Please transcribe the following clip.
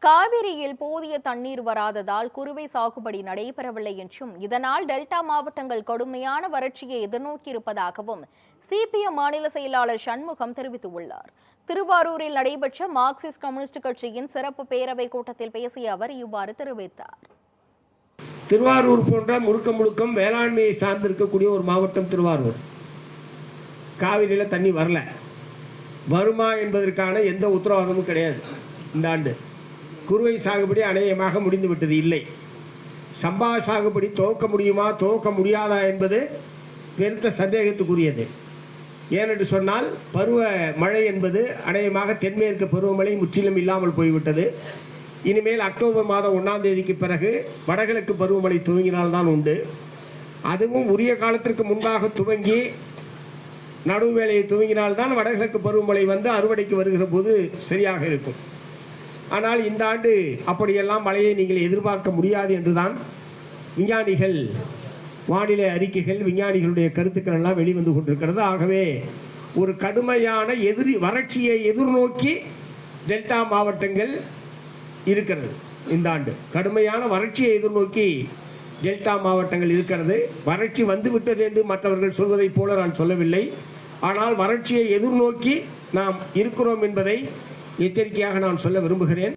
காவிரியில் போதிய தண்ணீர் வராததால் குறுவை சாகுபடி நடைபெறவில்லை என்றும் இதனால் டெல்டா மாவட்டங்கள் கடுமையான வறட்சியை எதிர்நோக்கியிருப்பதாகவும் சிபிஎம் மாநில செயலாளர் சண்முகம் தெரிவித்துள்ளார். திருவாரூரில் நடைபெற்ற மார்க்சிஸ்ட் கம்யூனிஸ்ட் கட்சியின் சிறப்பு பேரவை கூட்டத்தில் பேசிய அவர் இவ்வாறு தெரிவித்தார். திருவாரூர் போன்ற முழுக்கம் வேளாண்மையை சார்ந்திருக்கக்கூடிய ஒரு மாவட்டம் திருவாரூர். காவிரியில் தண்ணி வரல, வருமா என்பதற்கான எந்த உத்தரவாதமும் கிடையாது. இந்த ஆண்டு குறுவை சாகுபடி அநேகமாக முடிந்துவிட்டது. இல்லை, சம்பா சாகுபடி துவக்க முடியுமா துவக்க முடியாதா என்பது பெருத்த சந்தேகத்துக்குரியது. ஏனென்று சொன்னால் பருவ மழை என்பது அநேகமாக தென்மேற்கு பருவமழை முற்றிலும் இல்லாமல் போய்விட்டது. இனிமேல் அக்டோபர் மாதம் 1ஆம் தேதிக்கு பிறகு வடகிழக்கு பருவமழை துவங்கினால்தான் உண்டு. அதுவும் உரிய காலத்திற்கு முன்பாக துவங்கி நடுவேளையை துவங்கினால்தான் வடகிழக்கு பருவமழை வந்து அறுவடைக்கு வருகிற போது சரியாக இருக்கும். ஆனால் இந்த ஆண்டு அப்படியெல்லாம் மழையை நீங்கள் எதிர்பார்க்க முடியாது என்றுதான் விஞ்ஞானிகள் வானிலை அறிக்கைகள் விஞ்ஞானிகளுடைய கருத்துக்கள் எல்லாம் வெளிவந்து கொண்டிருக்கிறது. ஆகவே ஒரு கடுமையான வறட்சியை எதிர்நோக்கி டெல்டா மாவட்டங்கள் இருக்கிறது. இந்த ஆண்டு கடுமையான வறட்சியை எதிர்நோக்கி டெல்டா மாவட்டங்கள் இருக்கிறது. வறட்சி வந்துவிட்டது என்று மற்றவர்கள் சொல்வதைப் போல நான் சொல்லவில்லை. ஆனால் வறட்சியை எதிர்நோக்கி நாம் இருக்கிறோம் என்பதை எச்சரிக்கையாக நான் சொல்ல விரும்புகிறேன்.